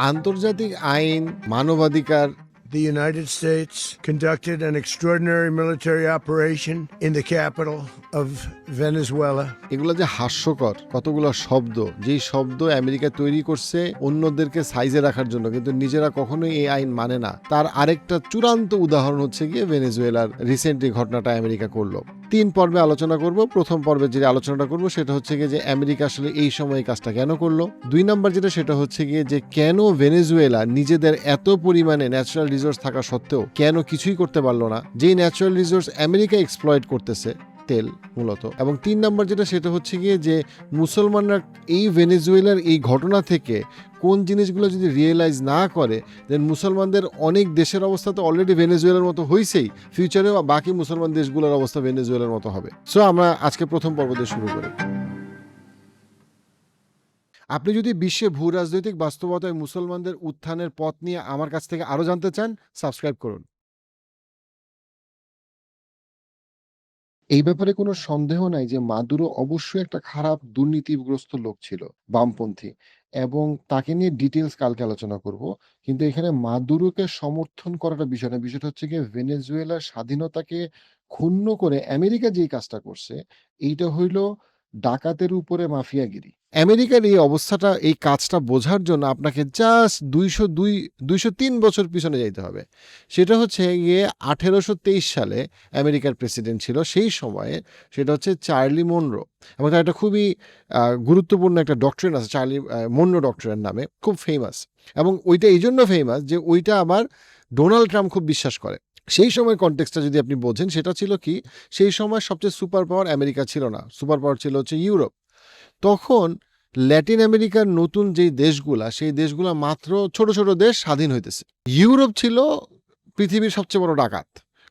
আন্তর্জাতিক আইন, মানবাধিকার। The United States conducted an extraordinary military operation in the capital of Venezuela. এগুলো যে হাস্যকর কতগুলো শব্দ, যেই শব্দ আমেরিকা তৈরি করছে অন্যদেরকে সাইজে রাখার জন্য, কিন্তু নিজেরা কখনোই এই আইন মানে না। তার আরেকটা চূড়ান্ত উদাহরণ হচ্ছে গিয়ে ভেনেজুয়েলার রিসেন্টলি ঘটনাটা আমেরিকা করলো। 3 পর্বে আলোচনা করব। প্রথম পর্বে যে আলোচনাটা করব সেটা হচ্ছে গিয়ে যে আমেরিকা আসলে এই সময় কাজটা কেন করলো। 2 নাম্বার যেটা সেটা হচ্ছে গিয়ে যে কেন ভেনেজুয়েলা নিজেদের এত পরিমাণে ন্যাচারাল রিসোর্স থাকা সত্ত্বেও কেন কিছুই করতে পারলো না, যেই ন্যাচারাল রিসোর্স আমেরিকা এক্সপ্লয়েট করতেছে, তেল মূলত। এবং 3 নাম্বার যেটা সেটা হচ্ছে গিয়ে যে মুসলমানরা এই ভেনেজুয়েলার এই ঘটনা থেকে কোন জিনিসগুলো যদি রিয়েলাইজ না করে, দেন মুসলমানদের অনেক দেশের অবস্থা তো অলরেডি ভেনেজুয়েলার মতো হয়েছেই, ফিউচারেও বাকি মুসলমান দেশগুলোর অবস্থা ভেনেজুয়েলার মতো হবে। সো আমরা আজকে প্রথম পর্ব দিয়ে শুরু করি। আপনি যদি বিশ্বে ভূ রাজনৈতিক বাস্তবতায় মুসলমানদের উত্থানের পথ নিয়ে আমার কাছ থেকে আরও জানতে চান, সাবস্ক্রাইব করুন। এই ব্যাপারে কোনো সন্দেহ নাই যে মাদুরো অবশ্যই একটা খারাপ দুর্নীতিগ্রস্ত লোক ছিল, বামপন্থী, এবং তাকে নিয়ে ডিটেলস কালকে আলোচনা করব। কিন্তু এখানে মাদুরোকে সমর্থন করাটা বিষয় না, বিষয়টা হচ্ছে গিয়ে ভেনেজুয়েলার স্বাধীনতাকে ক্ষুণ্ণ করে আমেরিকা যেই কাজটা করছে, এইটা হইল ডাকাতের উপরে মাফিয়াগিরি। আমেরিকার এই অবস্থাটা, এই কাজটা বোঝার জন্য আপনাকে জাস্ট 203 বছর পিছনে যাইতে হবে। সেটা হচ্ছে গিয়ে 1823 সালে আমেরিকার প্রেসিডেন্ট ছিল সেই সময়ে, সেটা হচ্ছে চার্লি মনরো। এবং তার একটা খুবই গুরুত্বপূর্ণ একটা ডক্টরিন আছে চার্লি মনরো ডক্টরিন নামে, খুব ফেমাস। এবং ওইটা এই জন্য ফেমাস যে ওইটা আবার ডোনাল্ড ট্রাম্প খুব বিশ্বাস করে। সেই সময় কনটেক্সটটা যদি আপনি বোঝেন, সেটা ছিল কি, সেই সময় সবচেয়ে সুপার পাওয়ার আমেরিকা ছিল না, সুপার পাওয়ার ছিল হচ্ছে ইউরোপ। তখন ল্যাটিন আমেরিকার নতুন যেই দেশগুলা, সেই দেশগুলা মাত্র ছোট ছোট দেশ স্বাধীন হইতেছে। ইউরোপ ছিল পৃথিবীর সবচেয়ে বড় ডাকাত,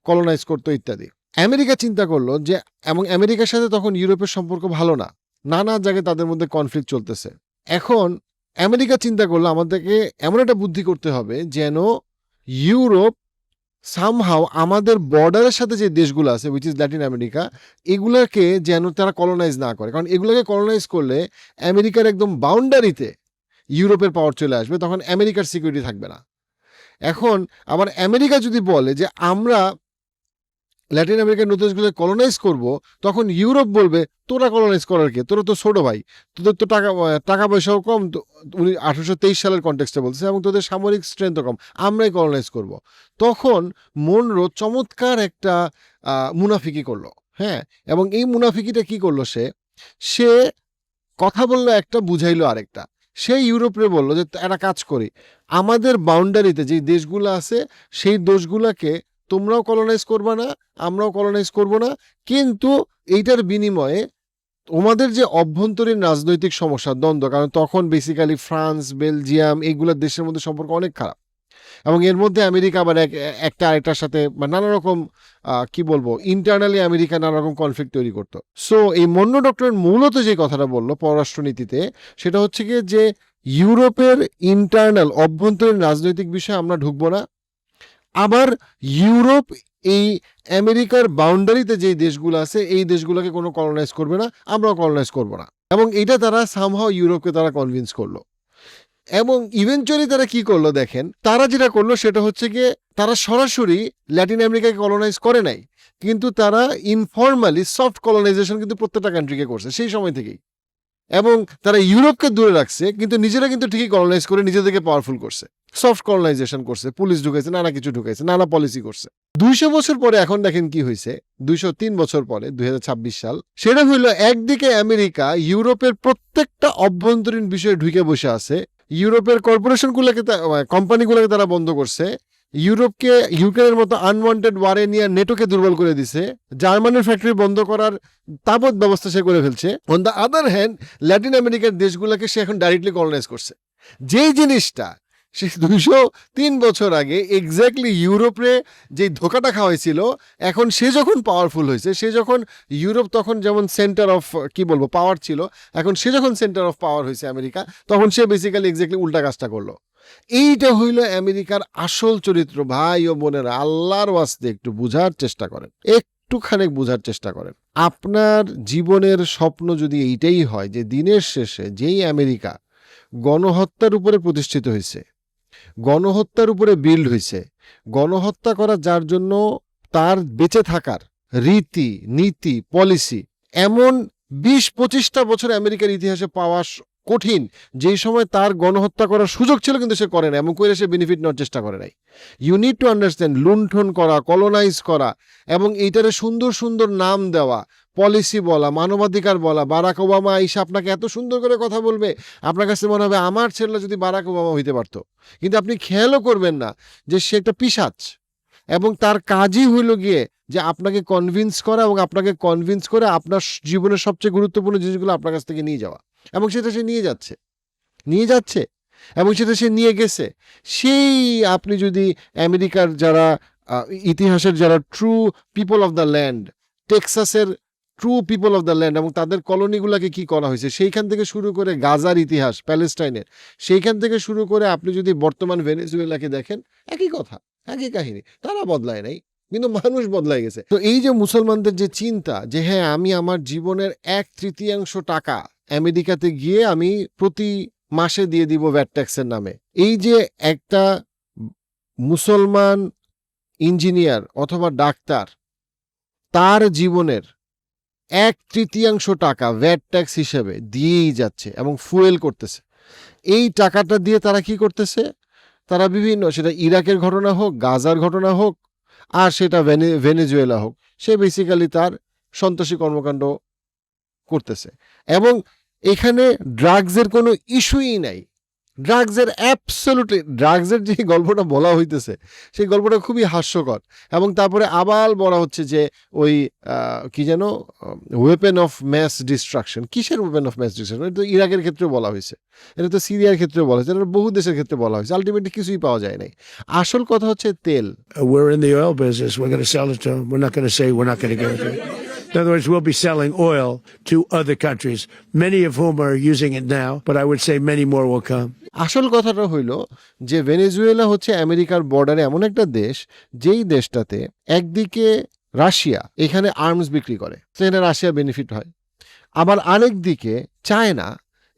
কলোনাইজ করতো ইত্যাদি। আমেরিকা চিন্তা করলো যে, এবং আমেরিকার সাথে তখন ইউরোপের সম্পর্ক ভালো না, নানা জায়গায় তাদের মধ্যে কনফ্লিক্ট চলতেছে। এখন আমেরিকা চিন্তা করলো আমাদেরকে এমন একটা বুদ্ধি করতে হবে যেন ইউরোপ সামহাও আমাদের বর্ডারের সাথে যে দেশগুলো আছে, উইচ ইজ ল্যাটিন আমেরিকা, এগুলোকে যেন তারা কলোনাইজ না করে। কারণ এগুলোকে কলোনাইজ করলে আমেরিকার একদম বাউন্ডারিতে ইউরোপের পাওয়ার চলে আসবে, তখন আমেরিকার সিকিউরিটি থাকবে না। এখন আবার আমেরিকা যদি বলে যে আমরা ল্যাটিন আমেরিকার নতুন দেশগুলো কলোনাইজ করব, তখন ইউরোপ বলবে তোরা কলোনাইজ করার কে, তোরা তো ছোট ভাই, তোদের তো টাকা পয়সাও কম, উনি 1823 সালের কনটেক্সটে বলছে, এবং তোদের সামরিক স্ট্রেংথও কম, আমরাই কলোনাইজ করব। তখন মনরো চমৎকার একটা মুনাফিকি করলো। হ্যাঁ, এবং এই মুনাফিকিটা কি করলো, সে কথা বললো একটা, বুঝাইলো আরেকটা। সেই ইউরোপে বললো যে একটা কাজ করি, আমাদের বাউন্ডারিতে যে দেশগুলো আছে সেই দেশগুলোকে তোমরাও কলোনাইজ করবা না, আমরাও কলোনাইজ করব না, কিন্তু এইটার বিনিময়ে তোমাদের যে অভ্যন্তরীণ রাজনৈতিক সমস্যা, দ্বন্দ্ব, কারণ তখন বেসিক্যালি ফ্রান্স, বেলজিয়াম এইগুলো দেশের মধ্যে সম্পর্ক অনেক খারাপ, এবং এর মধ্যে আমেরিকা আবার একটা আরেকটার সাথে নানা রকম কি বলবো, ইন্টারনালি আমেরিকা নানা রকম কনফ্লিক্ট তৈরি করতো। সো এই মনরো ডক্টর মূলত যে কথাটা বললো পররাষ্ট্রনীতিতে, সেটা হচ্ছে গিয়ে যে ইউরোপের ইন্টারনাল অভ্যন্তরীণ রাজনৈতিক বিষয়ে আমরা ঢুকবো না, আবার ইউরোপ এই আমেরিকার বাউন্ডারিতে যে দেশগুলো আছে এই দেশগুলোকে কোনো কলোনাইজ করবে না, আমরাও কলোনাইজ করবো না। এবং এটা তারা সামহাও ইউরোপকে তারা কনভিন্স করলো। এবং ইভেনচুয়ালি তারা কি করলো দেখেন, তারা যেটা করলো সেটা হচ্ছে গিয়ে তারা সরাসরি ল্যাটিন আমেরিকাকে কলোনাইজ করে নাই, কিন্তু তারা ইনফর্মালি সফট কলোনাইজেশন কিন্তু প্রত্যেকটা কান্ট্রিকে করছে সেই সময় থেকেই। এবং তারা ইউরোপকে দূরে রাখছে, কিন্তু নিজেরা কিন্তু ঠিকই কলোনাইজ করে নিজেদেরকে পাওয়ারফুল করছে, সফট কলোনাইজেশন করছে, পুলিশ ঢুকাইছে, নানা কিছু ঢুকাইছে, নানা পলিসি করছে। 200 বছর পরে এখন দেখেন কি হয়েছে, 203 বছর পরে 2026 সাল, সেটা হইল একদিকে আমেরিকা ইউরোপের প্রত্যেকটা অভ্যন্তরীণ বিষয়ে ঢুকে বসে আছে, ইউরোপের কর্পোরেশনগুলোকে, কোম্পানিগুলোকে তারা বন্ধ করছে, ইউরোপকে ইউক্রেনের মতো আনওয়ান্টেড ওয়ারে নিয়ে নেটোকে দুর্বল করে দিছে, জার্মানির ফ্যাক্টরি বন্ধ করার তাবৎ ব্যবস্থা সে করে ফেলছে। On the other hand Latin আমেরিকার দেশগুলোকে সে এখন ডাইরেক্টলি কলোনাইজ করছে, যেই জিনিসটা সে 203 বছর আগে এক্স্যাক্টলি ইউরোপে যে ধোকাটা খাওয়াইছিল, এখন সে যখন পাওয়ারফুল হয়েছে, সে যখন ইউরোপ তখন যেমন সেন্টার অফ কি বলবো পাওয়ার ছিল, এখন সে যখন সেন্টার অফ পাওয়ার হয়েছে আমেরিকা, তখন সে বেসিক্যালি এক্স্যাক্টলি উল্টা কাজটা করলো। এইটা হইল আমেরিকার আসল চরিত্র। ভাই ও বোনেরা, আল্লাহর ওয়াস্তে একটু বুঝার চেষ্টা করেন, একটুখানি বুঝার চেষ্টা করেন। আপনার জীবনের স্বপ্ন যদি এইটাই হয় যে দিনের শেষে যেই আমেরিকা গণহত্যার উপরে প্রতিষ্ঠিত হয়েছে, গণহত্যার উপরে বিল্ড হইছে। গণহত্যা করা যার জন্য তার বেঁচে থাকার রীতি, নীতি, পলিসি এমন ২০-২৫টা বছর আমেরিকার ইতিহাসে পাওয়া কঠিন, যেই সময় তার গণহত্যা করার সুযোগ ছিল কিন্তু সে করে না, এমন করে সে বেনিফিট নেওয়ার চেষ্টা করে নাই। ইউ নিড টু আন্ডারস্ট্যান্ড, লুণ্ঠন করা, কলোনাইজ করা এবং এইটারে সুন্দর সুন্দর নাম দেওয়া, পলিসি বলা, মানবাধিকার বলা। বারাক ওবামা এসে আপনাকে এত সুন্দর করে কথা বলবে, আপনার কাছে মনে হবে আমার ছেলেরা যদি বারাক ওবামা হইতে পারতো। কিন্তু আপনি খেয়ালও করবেন না যে সে একটা পিশাচ এবং তার কাজই হইল গিয়ে যে আপনাকে কনভিন্স করা এবং আপনাকে কনভিন্স করে আপনার জীবনের সবচেয়ে গুরুত্বপূর্ণ জিনিসগুলো আপনার কাছ থেকে নিয়ে যাওয়া। এবং সেটা সে নিয়ে যাচ্ছে এবং সেটা সে নিয়ে গেছে। সেই আপনি যদি আমেরিকার যারা ইতিহাসের যারা true people of the land, টেক্সাসের true people of the land এবং তাদের কলোনিগুলোকে কি করা হয়েছে সেইখান থেকে শুরু করে গাজার ইতিহাস, প্যালেস্টাইনের, সেইখান থেকে শুরু করে আপনি যদি বর্তমান ভেনেজুয়েলাকে দেখেন, একই কথা, একই কাহিনী। তারা বদলায় নাই, কিন্তু মানুষ বদলাই গেছে। তো এই যে মুসলমানদের যে চিন্তা যে হ্যাঁ আমি আমার জীবনের 1/3 টাকা আমেরিকাতে গিয়ে আমি প্রতি মাসে দিয়ে দিব ভ্যাট ট্যাক্সের নামে, এই যে একটা মুসলমান ইঞ্জিনিয়ার অথবা ডাক্তার তার জীবনের 1/3 টাকা ভ্যাট ট্যাক্স হিসেবে দিয়েই যাচ্ছে এবং ফুয়েল করতেছে। এই টাকাটা দিয়ে তারা কি করতেছে? তারা বিভিন্ন, সেটা ইরাকের ঘটনা হোক, গাজার ঘটনা হোক, আর সেটা ভেনেজুয়েলা হোক, সে বেসিক্যালি তার সন্ত্রাসী কর্মকাণ্ড করতেছে। এবং এখানে ড্রাগসের কোনো ইস্যুই নাই। ড্রাগসের যে গল্পটা বলা হইতেছে সেই গল্পটা খুবই হাস্যকর। এবং তারপরে আবার বলা হচ্ছে যে ওই কি যেন ওয়েপেন অফ ম্যাস ডিস্ট্রাকশন। কিসের ওয়েপেন অফ ম্যাস ডিস্ট্রাকশন? এটা তো ইরাকের ক্ষেত্রেও বলা হয়েছে, এটা তো সিরিয়ার ক্ষেত্রেও বলা হয়েছে, এটা বহু দেশের ক্ষেত্রে বলা হয়েছে। আলটিমেটলি কিছুই পাওয়া যায় নাই। আসল কথা হচ্ছে তেল। We're in the oil business. We're going to sell it to them. We're not going to say we're not going to give it to them. In other words, we'll be selling oil to other countries, many of whom are using it now, but I would say many more will come. আসল কথাটা হইল যে Venezuela হচ্ছে আমেরিকার বর্ডারে এমন একটা দেশ, যেই দেশটাতে একদিকে রাশিয়া এখানে আর্মস বিক্রি করে, সেখানে রাশিয়া বেনিফিট হয়, আবার আরেক দিকে চায়না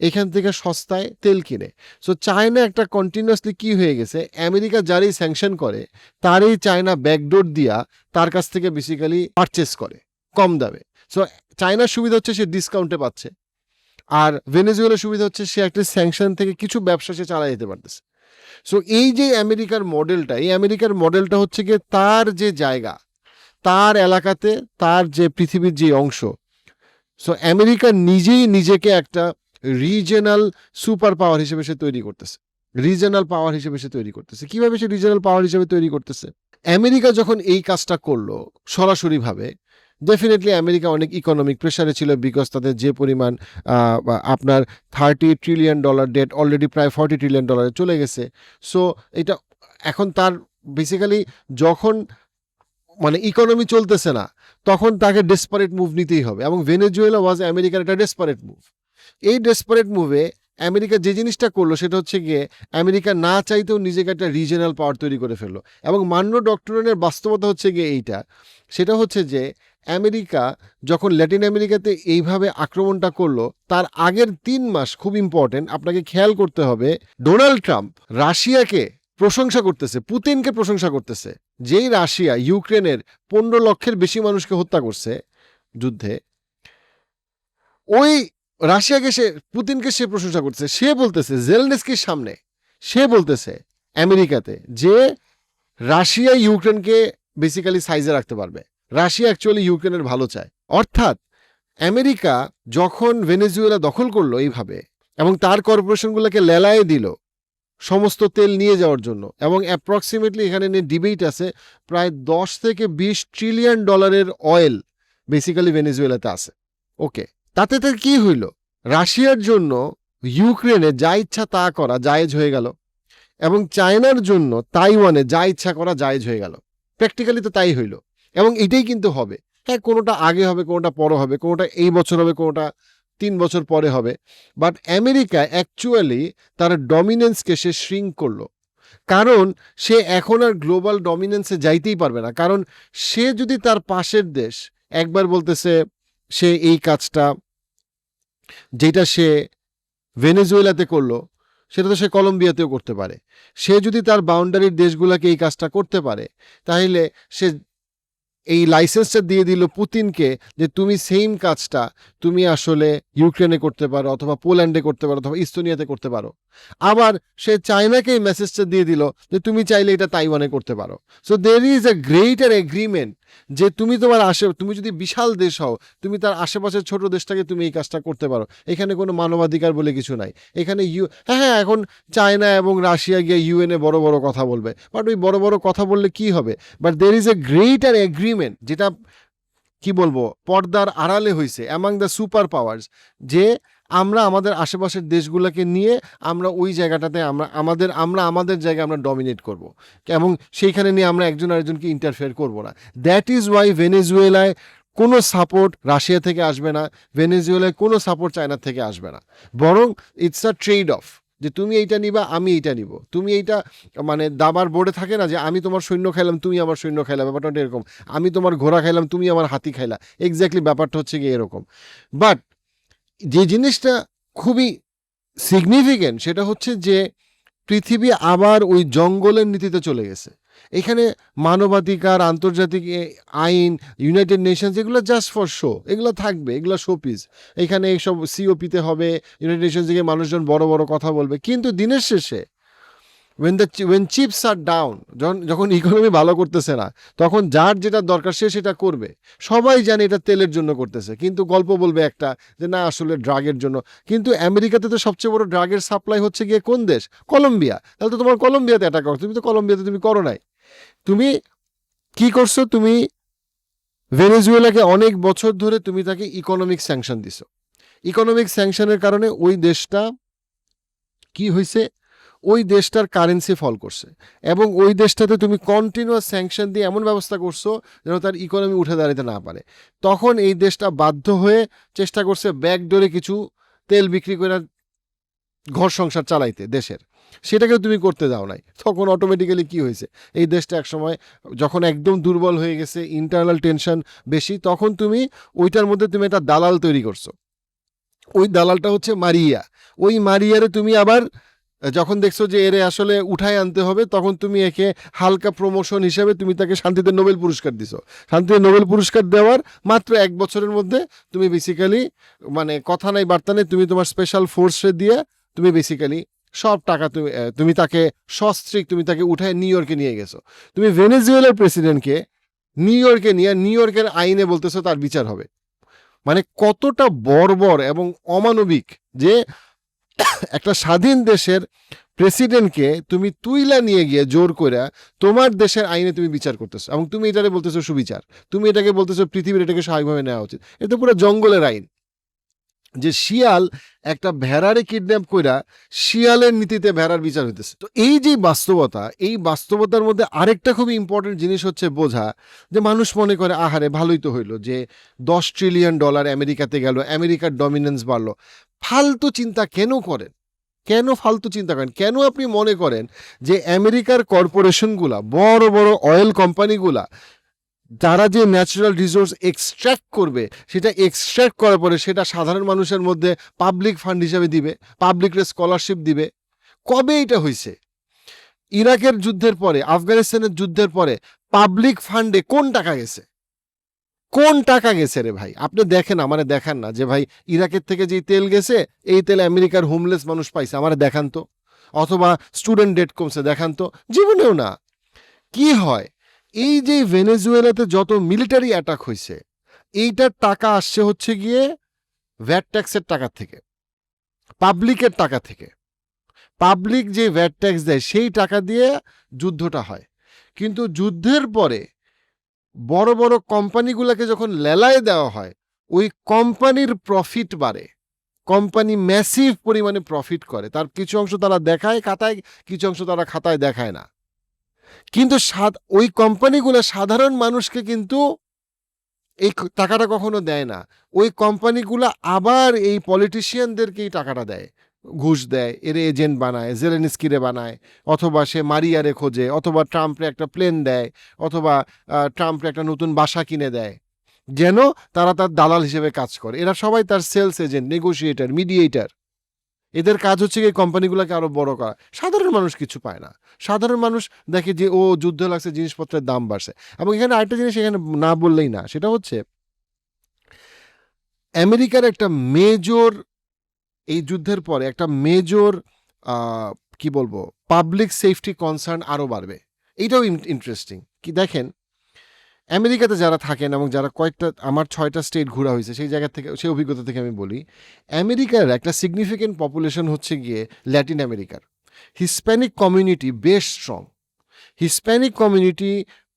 এখান থেকে সস্তায় তেল কিনে। সো চায়না একটা কন্টিনিউয়াসলি কি হয়ে গেছে, আমেরিকা যারই স্যাংশন করে তারই চায়না ব্যাকডোর দিয়া তার কাছ থেকে বেসিক্যালি পারচেস করে কম দামে। সো চায়নার সুবিধা হচ্ছে সে ডিসকাউন্টে পাচ্ছে, আর ভেনেজুয়েলার সুবিধা হচ্ছে সে একটা স্যাংশন থেকে কিছু ব্যবসা সে চালা যেতে পারতেছে। সো এই যে আমেরিকার মডেলটা, এই আমেরিকার মডেলটা হচ্ছে গিয়ে তার যে জায়গা, তার এলাকাতে, তার যে পৃথিবীর যে অংশ। সো আমেরিকা নিজেই নিজেকে একটা রিজিয়নাল সুপার পাওয়ার হিসেবে সে তৈরি করতেছে, রিজিয়নাল পাওয়ার হিসেবে সে তৈরি করতেছে। কিভাবে সে রিজিয়নাল পাওয়ার হিসেবে তৈরি করতেছে? আমেরিকা যখন এই কাজটা করলো সরাসরিভাবে, ডেফিনেটলি আমেরিকা অনেক ইকোনমিক প্রেশারে ছিল, বিকজ তাদের যে পরিমাণ আপনার $30 ট্রিলিয়ন ডেট অলরেডি প্রায় $40 ট্রিলিয়ন চলে গেছে। সো এটা এখন তার বেসিক্যালি যখন মানে ইকোনমি চলতেছে না, তখন তাকে ডেসপারেট মুভ নিতেই হবে। এবং ভেনেজুয়েলা ওয়াজ আমেরিকার একটা ডেসপারেট মুভ। এই ডেসপারেট মুভে আমেরিকা যে জিনিসটা করলো সেটা হচ্ছে গিয়ে আমেরিকা না চাইতেও নিজেকে একটা রিজিয়নাল পাওয়ার তৈরি করে ফেললো। এবং মান্য ডক্টরিনের বাস্তবতা হচ্ছে গিয়ে এইটা, সেটা হচ্ছে যে আমেরিকা যখন ল্যাটিন আমেরিকাতে এইভাবে আক্রমণটা করলো, তার আগের 3 মাস খুব ইম্পর্টেন্ট, আপনাকে খেয়াল করতে হবে। ডোনাল্ড ট্রাম্প রাশিয়াকে প্রশংসা করতেছে, পুতিনকে প্রশংসা করতেছে। যেই রাশিয়া ইউক্রেনের 15 লক্ষের বেশি মানুষকে হত্যা করছে যুদ্ধে, ওই রাশিয়াকে সে, পুতিনকে সে প্রশংসা করতেছে। সে বলতেছে জেলেনস্কির সামনে, সে বলতেছে আমেরিকাতে যে রাশিয়া ইউক্রেনকে বেসিক্যালি সাইজে রাখতে পারবে, রাশিয়া অ্যাকচুয়ালি ইউক্রেনের ভালো চায়। অর্থাৎ আমেরিকা যখন ভেনেজুয়েলা দখল করলো এইভাবে এবং তার কর্পোরেশনগুলোকে লেলায় দিল সমস্ত তেল নিয়ে যাওয়ার জন্য, এবং অ্যাপ্রক্সিমেটলি এখানে নিয়ে ডিবেট আছে প্রায় $10 থেকে $20 ট্রিলিয়ন অয়েল বেসিক্যালি ভেনেজুয়েলাতে আছে। ওকে, তাতে কি হইল? রাশিয়ার জন্য ইউক্রেনে যা ইচ্ছা তা করা জায়েজ হয়ে গেল, এবং চায়নার জন্য তাইওয়ানে যা ইচ্ছা করা জায়েজ হয়ে গেল। প্র্যাকটিক্যালি তো তাই হইল, এবং এটাই কিন্তু হবে। হ্যাঁ, কোনোটা আগে হবে, কোনোটা পরে হবে, কোনোটা এই বছর হবে, কোনোটা 3 বছর পরে হবে। বাট আমেরিকা অ্যাকচুয়ালি তার ডমিনেন্সকে সে শ্রিঙ্ক করলো, কারণ সে এখন আর গ্লোবাল ডমিনেন্সে যাইতেই পারবে না। কারণ সে যদি তার পাশের দেশ একবার বলতেছে সে এই কাজটা যেটা সে ভেনেজুয়েলাতে করলো, সেটা তো সে কলম্বিয়াতেও করতে পারে। সে যদি তার বাউন্ডারির দেশগুলোকে এই কাজটা করতে পারে, তাহলে সে এই লাইসেন্সটা দিয়ে দিল পুতিনকে যে তুমি সেম কাজটা তুমি আসলে ইউক্রেনে করতে পারো, অথবা পোল্যান্ডে করতে পারো, অথবা ইস্তোনিয়াতে করতে পারো। আবার সে চায়নাকে এই মেসেজটা দিয়ে দিল যে তুমি চাইলে এটা তাইওয়ানে করতে পারো। So there is a greater agreement যে তুমি তুমি যদি বিশাল দেশ হও, তুমি তার আশেপাশের ছোট দেশটাকে তুমি এই কাজটা করতে পারো। এখানে কোনো মানবাধিকার বলে কিছু নাই। এখানে হ্যাঁ, এখন চায়না এবং রাশিয়া গিয়ে ইউএনএ বড় বড় কথা বলবে, বাট ওই বড় বড় কথা বললে কি হবে? But there is a greater agreement, যেটা কি বলবো, পর্দার আড়ালে হয়েছে অ্যামাং দ্য সুপার পাওয়ার্স, যে আমরা আমাদের আশেপাশের দেশগুলোকে নিয়ে আমরা ওই জায়গাটাতে আমাদের জায়গায় আমরা ডমিনেট করব, এবং সেইখানে নিয়ে আমরা একজন আরেকজনকে ইন্টারফেয়ার করব না। দ্যাট ইজ ওয়াই ভেনেজুয়েলায় কোনো সাপোর্ট রাশিয়া থেকে আসবে না, ভেনেজুয়েলায় কোনো সাপোর্ট চায়না থেকে আসবে না, বরং ইটস আ ট্রেড অফ, যে তুমি এইটা নিবা, আমি এইটা নিব। তুমি এইটা মানে দাবার বোর্ডে থাকে না যে আমি তোমার সৈন্য খাইলাম, তুমি আমার সৈন্য খাইলা, ব্যাপারটা এরকম। আমি তোমার ঘোড়া খাইলাম, তুমি আমার হাতি খাইলা, এক্স্যাক্টলি ব্যাপারটা হচ্ছে গিয়ে এরকম। বাট যে জিনিসটা খুবই সিগনিফিকেন্ট সেটা হচ্ছে যে পৃথিবী আবার ওই জঙ্গলের নীতিতে চলে গেছে। এখানে মানবাধিকার, আন্তর্জাতিক আইন, ইউনাইটেড নেশনস, এগুলো জাস্ট ফর শো, এগুলো থাকবে, এগুলো শোপিস। এখানে এইসব সিওপিতে হবে, ইউনাইটেড নেশনস থেকে মানুষজন বড় বড় কথা বলবে, কিন্তু দিনের শেষে when chips are down, যখন ইকোনমি ভালো করতেছে না, তখন যার যেটা দরকার সে সেটা করবে। সবাই জানে এটা তেলের জন্য করতেছে, কিন্তু গল্প বলবে একটা যে না আসলে ড্রাগের জন্য। কিন্তু আমেরিকাতে তো সবচেয়ে বড় ড্রাগের সাপ্লাই হচ্ছে গিয়ে কোন দেশ? কলম্বিয়া। তাহলে তো তোমার কলম্বিয়াতে অ্যাটাক করো, তুমি তো কলম্বিয়াতে তুমি করো নাই। তুমি কি করছো? তুমি ভেনেজুয়েলাকে অনেক বছর ধরে তুমি তাকে ইকোনমিক স্যাংশন দিছো। ইকোনমিক স্যাংশনের কারণে ওই দেশটা কি হয়েছে? ওই দেশটার কারেন্সি ফল করছে, এবং ওই দেশটাতে তুমি কন্টিনিউয়াস স্যাংশন দিয়ে এমন ব্যবস্থা করছো যেন তার ইকোনমি উঠে দাঁড়াতে না পারে। তখন এই দেশটা বাধ্য হয়ে চেষ্টা করছে ব্যাকডোরে কিছু তেল বিক্রি করে ঘর সংসার চালাইতে দেশের। সেটাকেও তুমি করতে দাও নাই। তখন অটোমেটিক্যালি কি হয়েছে? এই দেশটা একসময় যখন একদম দুর্বল হয়ে গেছে, ইন্টারনাল টেনশন বেশি, তখন তুমি ওইটার মধ্যে তুমি একটা দালাল তৈরি করছো। ওই দালালটা হচ্ছে মারিয়া। ওই মারিয়ারে তুমি আবার যখন দেখছো যে এরে আসলে উঠায় আনতে হবে, তখন তুমি একে হালকা প্রমোশন হিসেবে তুমি তাকে শান্তিতে নোবেল পুরস্কার দিছো। শান্তিতে নোবেল পুরস্কার দেওয়ার মাত্র 1 বছরের মধ্যে তুমি বেসিক্যালি মানে কথা নাই বার্তা নেই, তুমি তোমার স্পেশাল ফোর্সে দিয়ে তুমি বেসিক্যালি সব টাকা তুমি তাকে সস্ত্রীক তুমি তাকে উঠায় নিউ ইয়র্কে নিয়ে গেছো। তুমি ভেনেজুয়েলার প্রেসিডেন্টকে নিউ ইয়র্কে নিয়ে নিউ ইয়র্কের আইনে বলতেছো তার বিচার হবে। মানে কতটা বর্বর এবং অমানবিক যে একটা স্বাধীন দেশের প্রেসিডেন্টকে তুমি তুইলা নিয়ে গিয়ে জোর করে তোমার দেশের আইনে তুমি বিচার করতেছো, এবং তুমি এটাকে বলতেছো সুবিচার, তুমি এটাকে বলতেছো পৃথিবীর এটাকে স্বাভাবিকভাবে নেওয়া উচিত। এটা পুরো জঙ্গলের আইন, যে শিয়াল একটা ভেড়ারে কিডন্যাপ কইরা শিয়ালের নীতিতে ভেড়ার বিচার হইতেছে। তো এই যে বাস্তবতা, এই বাস্তবতার মধ্যে আরেকটা খুব ইম্পর্টেন্ট জিনিস হচ্ছে বোঝা, যে মানুষ মনে করে আহারে ভালোই তো হইলো যে $10 ট্রিলিয়ন আমেরিকাতে গেল, আমেরিকার ডমিনেন্স বাড়লো। ফালতু চিন্তা কেন করেন? কেন ফালতু চিন্তা করেন? কেন আপনি মনে করেন যে আমেরিকার কর্পোরেশনগুলা, বড় বড় অয়েল কোম্পানিগুলা, তারা যে ন্যাচারাল রিসোর্স এক্সট্র্যাক্ট করবে, সেটা এক্সট্র্যাক্ট করার পরে সেটা সাধারণ মানুষের মধ্যে পাবলিক ফান্ড হিসেবে দিবে, পাবলিক স্কলারশিপ দিবে? কবে এটা হয়েছে? ইরাকের যুদ্ধের পরে, আফগানিস্তানের যুদ্ধের পরে পাবলিক ফান্ডে কোন টাকা গেছে? কোন টাকা গেছে রে ভাই? আপনি দেখেন, আমারে দেখান না যে ভাই ইরাকের থেকে যে তেল গেছে, এই তেল আমেরিকার হোমলেস মানুষ পাইছে, আমারে দেখান তো। অথবা স্টুডেন্ট ডেট কমছে, দেখান তো। জীবনেও না। কি হয়, এই যে ভেনেজুয়েলাতে যত মিলিটারি অ্যাটাক হয়েছে, এইটার টাকা আসছে হচ্ছে গিয়ে ভ্যাট ট্যাক্সের টাকা থেকে, পাবলিকের টাকা থেকে। পাবলিক যে ভ্যাট ট্যাক্স দেয় সেই টাকা দিয়ে যুদ্ধটা হয়। কিন্তু যুদ্ধের পরে বড় বড় কোম্পানিগুলোকে যখন লেলায় দেওয়া হয়, ওই কোম্পানির প্রফিট বাড়ে। কোম্পানি ম্যাসিভ পরিমাণে প্রফিট করে, তার কিছু অংশ তারা দেখায় খাতায়, কিছু অংশ তারা খাতায় দেখায় না। কিন্তু ওই কোম্পানিগুলো সাধারণ মানুষকে কিন্তু এই টাকাটা কখনো দেয় না। ওই কোম্পানিগুলো আবার এই পলিটিশিয়ানদেরকেই টাকাটা দেয়, ঘুষ দেয়, এর এজেন্ট বানায়, জেলেনস্কিরে বানায়, অথবা সে মারিয়ারে খোঁজে, অথবা ট্রাম্পরে একটা প্লেন দেয়, অথবা ট্রাম্পরে একটা নতুন বাসা কিনে দেয়, যেন তারা তার দালাল হিসেবে কাজ করে। এরা সবাই তার সেলস এজেন্ট, নেগোশিয়েটার, মিডিয়েটার। এদের কাজ হচ্ছে গিয়ে কোম্পানিগুলোকে আরো বড় করা। সাধারণ মানুষ কিছু পায় না। সাধারণ মানুষ দেখে যে ও যুদ্ধ লাগছে, জিনিসপত্রের দাম বাড়ছে। এবং এখানে আরেকটা জিনিস এখানে না বললেই না, সেটা হচ্ছে আমেরিকার একটা মেজর, এই যুদ্ধের পরে একটা মেজর কি বলবো, পাবলিক সেফটি কনসার্ন আরো বাড়বে। এইটাও ইন্টারেস্টিং কি দেখেন, আমেরিকাতে যারা থাকেন এবং যারা কয়েকটা, আমার 6টা স্টেট ঘোরা হয়েছে, সেই জায়গা থেকে, সেই অভিজ্ঞতা থেকে আমি বলি, আমেরিকার একটা সিগনিফিকেন্ট পপুলেশন হচ্ছে গিয়ে ল্যাটিন আমেরিকার। হিসপ্যানিক কমিউনিটি বেশ স্ট্রং। হিসপ্যানিক কমিউনিটি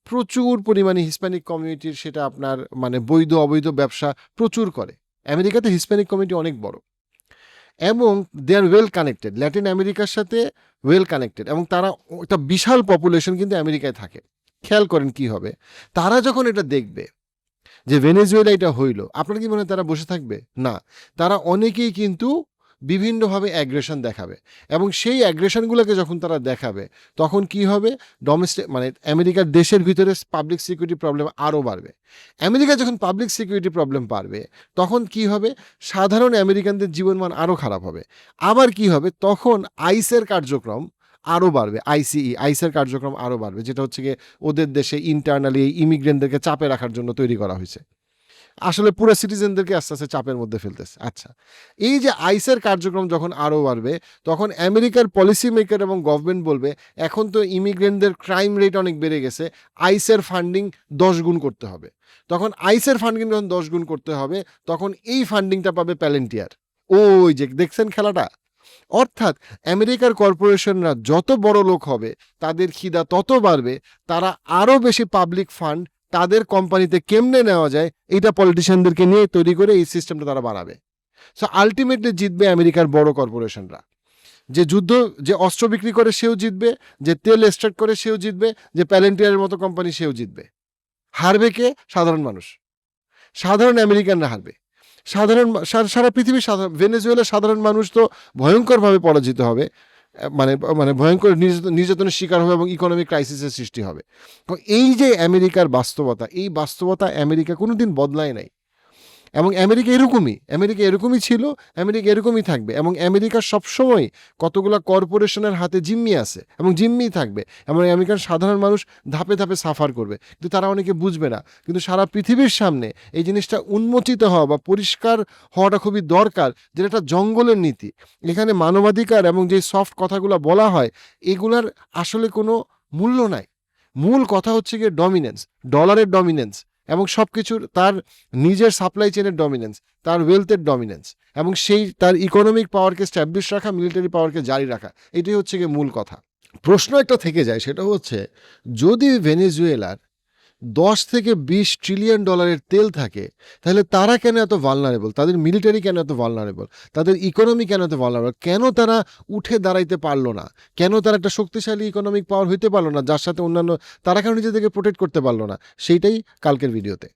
প্রচুর পরিমাণে, হিসপ্যানিক কমিউনিটির সেটা আপনার মানে বৈধ অবৈধ ব্যবসা প্রচুর করে। আমেরিকাতে হিসপ্যানিক কমিউনিটি অনেক বড় এবং দে আর ওয়েল কানেক্টেড, ল্যাটিন আমেরিকার সাথে ওয়েল কানেক্টেড, এবং তারা একটা বিশাল পপুলেশন কিন্তু আমেরিকায় থাকে। খেয়াল করেন কি হবে, তারা যখন এটা দেখবে যে ভেনেজুয়েলা এটা হইল, আপনার কি মনে হয় তারা বসে থাকবে? না, তারা অনেকেই কিন্তু বিভিন্নভাবে অ্যাগ্রেশন দেখাবে, এবং সেই অ্যাগ্রেশনগুলোকে যখন তারা দেখাবে তখন কি হবে, ডোমেস্টিক মানে আমেরিকার দেশের ভিতরে পাবলিক সিকিউরিটি প্রবলেম আরও বাড়বে। আমেরিকা যখন পাবলিক সিকিউরিটি প্রবলেম বাড়বে তখন কি হবে, সাধারণ আমেরিকানদের জীবনমান আরও খারাপ হবে। আবার কি হবে, তখন আইসের কার্যক্রম আরও বাড়বে, আইসের কার্যক্রম আরও বাড়বে, যেটা হচ্ছে গিয়ে ওদের দেশে ইন্টারনালি ইমিগ্রেন্টদেরকে চাপে রাখার জন্য তৈরি করা হয়েছে। আসলে পুরো সিটিজেনদেরকে আস্তে আস্তে চাপের মধ্যে ফেলতেছে। আচ্ছা, এই যে আইসের কার্যক্রম যখন আরও বাড়বে তখন আমেরিকার পলিসি মেকার এবং গভর্নমেন্ট বলবে এখন তো ইমিগ্রেন্টদের ক্রাইম রেট অনেক বেড়ে গেছে, আইসের ফান্ডিং 10 গুণ করতে হবে। তখন আইসের ফান্ডিং যখন 10 গুণ করতে হবে তখন এই ফান্ডিংটা পাবে প্যালেন্টিয়ার। ওই যে দেখছেন খেলাটা। অর্থাৎ আমেরিকার কর্পোরেশনরা যত বড় লোক হবে তাদের খিদা তত বাড়বে, তারা আরও বেশি পাবলিক ফান্ড তাদের কোম্পানিতে কেমনে নেওয়া যায় এটা পলিটিশিয়ানদেরকে নিয়ে তৈরি করে এই সিস্টেমটা তারা বানাবে। সো আলটিমেটলি জিতবে আমেরিকার বড় কর্পোরেশনরা। যে যুদ্ধ, যে অস্ত্র বিক্রি করে সেও জিতবে, যে তেল এক্সট্রাক্ট করে সেও জিতবে, যে প্যালেন্টিয়ারের মতো কোম্পানি সেও জিতবে। হারবে কে? সাধারণ মানুষ, সাধারণ আমেরিকানরা হারবে। সারা পৃথিবীর সাধারণ, ভেনেজুয়েলার সাধারণ মানুষ তো ভয়ঙ্করভাবে পরাজিত হবে, মানে মানে ভয়ঙ্কর নির্যাতনের শিকার হবে এবং ইকোনমিক ক্রাইসিসের সৃষ্টি হবে। এই যে আমেরিকার বাস্তবতা, এই বাস্তবতা আমেরিকা কোনোদিন বদলায় নাই, এবং আমেরিকা এরকমই ছিল, আমেরিকা এরকমই থাকবে, এবং আমেরিকা সবসময় কতগুলো কর্পোরেশনের হাতে জিম্মি আছে এবং জিম্মি থাকবে, এবং আমেরিকার সাধারণ মানুষ ধাপে ধাপে সাফার করবে, কিন্তু তারা অনেকে বুঝবে না। কিন্তু সারা পৃথিবীর সামনে এই জিনিসটা উন্মোচিত হওয়া বা পরিষ্কার হওয়াটা খুবই দরকার, যেটা একটা জঙ্গলের নীতি। এখানে মানবাধিকার এবং যে সফট কথাগুলো বলা হয় এগুলার আসলে কোনো মূল্য নাই। মূল কথা হচ্ছে গিয়ে ডমিনেন্স, ডলারের ডমিনেন্স, এবং সব কিছুর তার নিজের সাপ্লাই চেনের ডমিনেন্স, তার ওয়েলথের ডমিনেন্স, এবং সেই তার ইকোনমিক পাওয়ারকে স্ট্যাবলিশ রাখা, মিলিটারি পাওয়ারকে জারি রাখা, এটাই হচ্ছে গিয়ে মূল কথা। প্রশ্ন একটা থেকে যায়, সেটা হচ্ছে যদি ভেনেজুয়েলার 10 থেকে 20 ট্রিলিয়ন ডলারের তেল থাকে তাহলে তারা কেন এত ভালনারেবল, তাদের মিলিটারি কেন এত ভালনারেবল, তাদের ইকোনমি কেন এত ভালনারেবল, কেন তারা উঠে দাঁড়াইতে পারলো না, কেন তারা একটা শক্তিশালী ইকোনমিক পাওয়ার হইতে পারলো না যার সাথে অন্যান্য, তারা কেন নিজেদেরকে প্রোটেক্ট করতে পারলো না, সেইটাই কালকের ভিডিওতে।